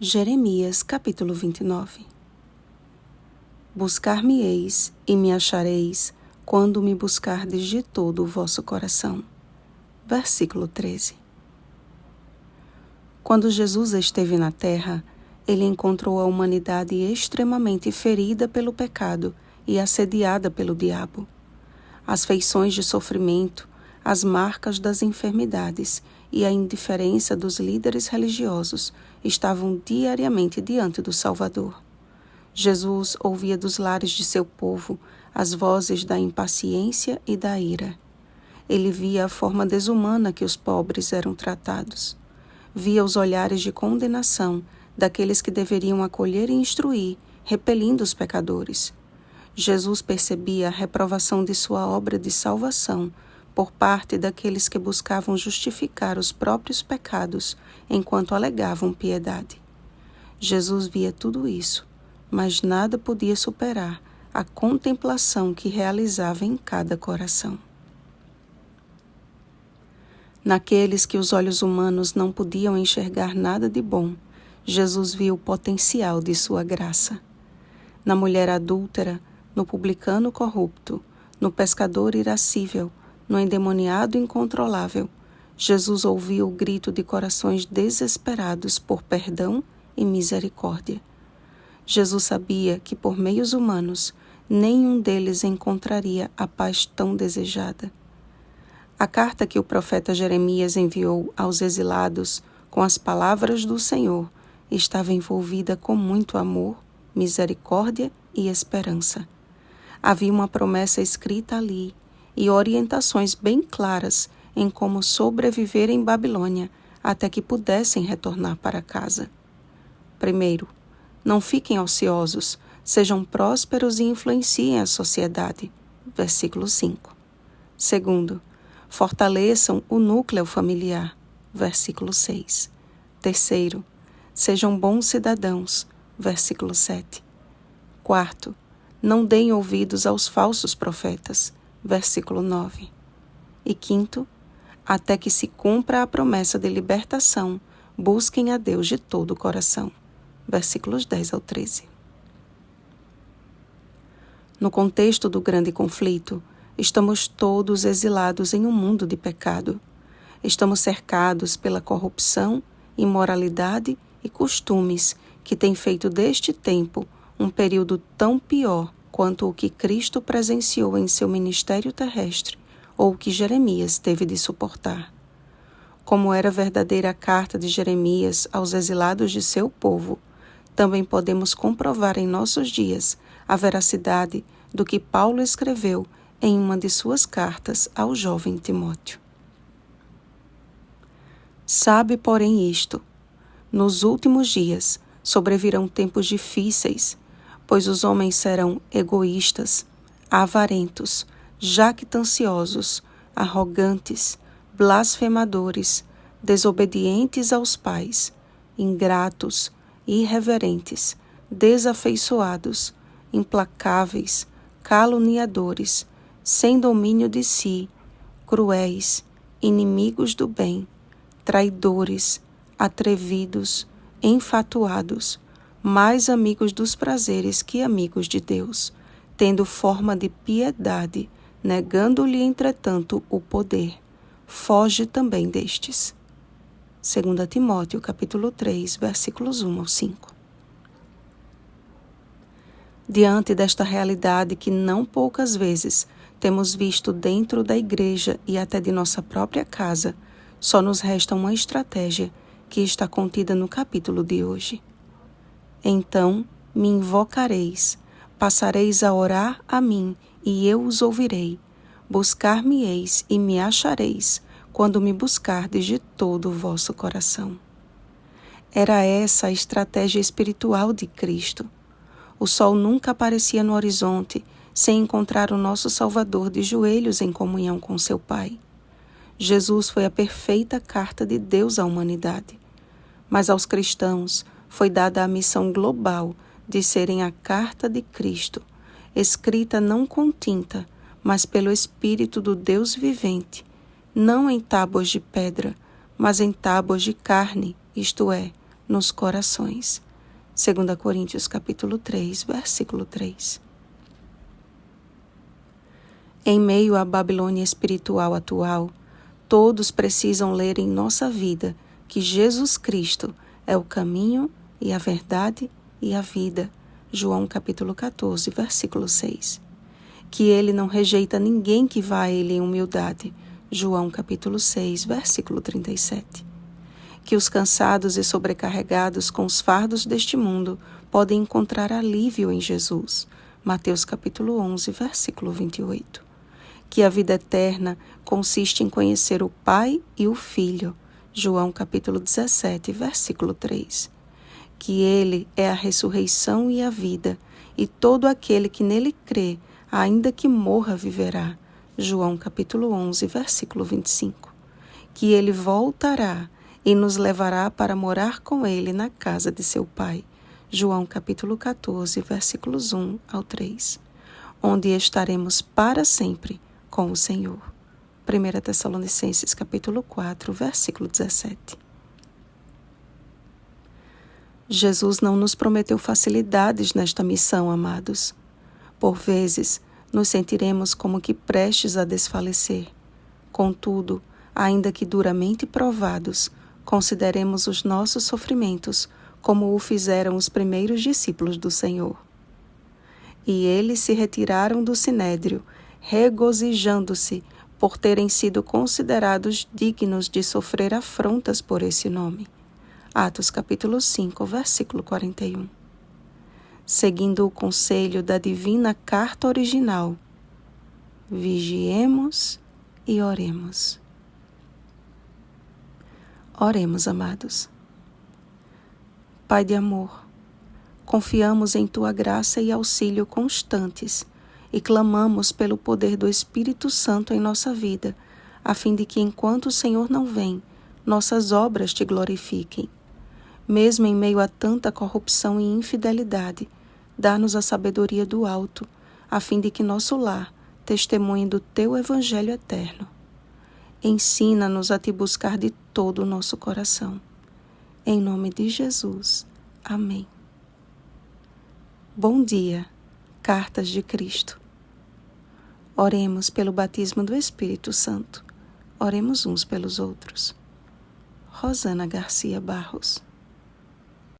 Jeremias capítulo 29. Buscar-me-eis e me achareis, quando me buscardes de todo o vosso coração. Versículo 13. Quando Jesus esteve na terra, ele encontrou a humanidade extremamente ferida pelo pecado e assediada pelo diabo. As feições de sofrimento, as marcas das enfermidades e a indiferença dos líderes religiosos estavam diariamente diante do Salvador. Jesus ouvia dos lares de seu povo as vozes da impaciência e da ira. Ele via a forma desumana que os pobres eram tratados. Via os olhares de condenação daqueles que deveriam acolher e instruir, repelindo os pecadores. Jesus percebia a reprovação de sua obra de salvação por parte daqueles que buscavam justificar os próprios pecados enquanto alegavam piedade. Jesus via tudo isso, mas nada podia superar a contemplação que realizava em cada coração. Naqueles que os olhos humanos não podiam enxergar nada de bom, Jesus viu o potencial de sua graça. Na mulher adúltera, no publicano corrupto, no pescador irascível, no endemoniado incontrolável, Jesus ouviu o grito de corações desesperados por perdão e misericórdia. Jesus sabia que por meios humanos, nenhum deles encontraria a paz tão desejada. A carta que o profeta Jeremias enviou aos exilados com as palavras do Senhor estava envolvida com muito amor, misericórdia e esperança. Havia uma promessa escrita ali e orientações bem claras em como sobreviver em Babilônia até que pudessem retornar para casa. Primeiro, não fiquem ociosos, sejam prósperos e influenciem a sociedade. Versículo 5. Segundo, fortaleçam o núcleo familiar. Versículo 6. Terceiro, sejam bons cidadãos. Versículo 7. Quarto, não deem ouvidos aos falsos profetas. Versículo 9. E quinto, até que se cumpra a promessa de libertação, busquem a Deus de todo o coração. Versículos 10 ao 13. No contexto do grande conflito, estamos todos exilados em um mundo de pecado. Estamos cercados pela corrupção, imoralidade e costumes que têm feito deste tempo um período tão pior quanto o que Cristo presenciou em seu ministério terrestre ou o que Jeremias teve de suportar. Como era verdadeira a carta de Jeremias aos exilados de seu povo, também podemos comprovar em nossos dias a veracidade do que Paulo escreveu em uma de suas cartas ao jovem Timóteo. Sabe, porém, isto: nos últimos dias sobrevirão tempos difíceis, pois os homens serão egoístas, avarentos, jactanciosos, arrogantes, blasfemadores, desobedientes aos pais, ingratos, irreverentes, desafeiçoados, implacáveis, caluniadores, sem domínio de si, cruéis, inimigos do bem, traidores, atrevidos, enfatuados, mais amigos dos prazeres que amigos de Deus, tendo forma de piedade, negando-lhe, entretanto, o poder. Foge também destes. 2 Timóteo, capítulo 3, versículos 1 ao 5. Diante desta realidade que não poucas vezes temos visto dentro da igreja e até de nossa própria casa, só nos resta uma estratégia que está contida no capítulo de hoje. Então me invocareis, passareis a orar a mim, e eu os ouvirei. Buscar-me-eis e me achareis, quando me buscardes de todo o vosso coração. Era essa a estratégia espiritual de Cristo. O sol nunca aparecia no horizonte sem encontrar o nosso Salvador de joelhos em comunhão com seu Pai. Jesus foi a perfeita carta de Deus à humanidade. Mas aos cristãos foi dada a missão global de serem a carta de Cristo, escrita não com tinta, mas pelo Espírito do Deus vivente, não em tábuas de pedra, mas em tábuas de carne, isto é, nos corações. 2 Coríntios capítulo 3, versículo 3. Em meio à Babilônia espiritual atual, todos precisam ler em nossa vida que Jesus Cristo é o caminho e a verdade e a vida. João capítulo 14, versículo 6. Que ele não rejeita ninguém que vá a ele em humildade. João capítulo 6, versículo 37. Que os cansados e sobrecarregados com os fardos deste mundo podem encontrar alívio em Jesus. Mateus capítulo 11, versículo 28. Que a vida eterna consiste em conhecer o Pai e o Filho. João capítulo 17, versículo 3. Que ele é a ressurreição e a vida, e todo aquele que nele crê, ainda que morra, viverá. João capítulo 11, versículo 25. Que ele voltará e nos levará para morar com ele na casa de seu Pai. João capítulo 14, versículos 1 ao 3. Onde estaremos para sempre com o Senhor. 1 Tessalonicenses capítulo 4, versículo 17. Jesus não nos prometeu facilidades nesta missão, amados. Por vezes, nos sentiremos como que prestes a desfalecer. Contudo, ainda que duramente provados, consideremos os nossos sofrimentos como o fizeram os primeiros discípulos do Senhor. E eles se retiraram do sinédrio, regozijando-se por terem sido considerados dignos de sofrer afrontas por esse nome. Atos capítulo 5, versículo 41. Seguindo o conselho da divina carta original, vigiemos e oremos. Oremos, amados. Pai de amor, confiamos em Tua graça e auxílio constantes e clamamos pelo poder do Espírito Santo em nossa vida, a fim de que, enquanto o Senhor não vem, nossas obras Te glorifiquem. Mesmo em meio a tanta corrupção e infidelidade, dá-nos a sabedoria do alto, a fim de que nosso lar testemunhe do Teu Evangelho eterno. Ensina-nos a Te buscar de todo o nosso coração. Em nome de Jesus. Amém. Bom dia, Cartas de Cristo. Oremos pelo batismo do Espírito Santo. Oremos uns pelos outros. Rosana Garcia Barros.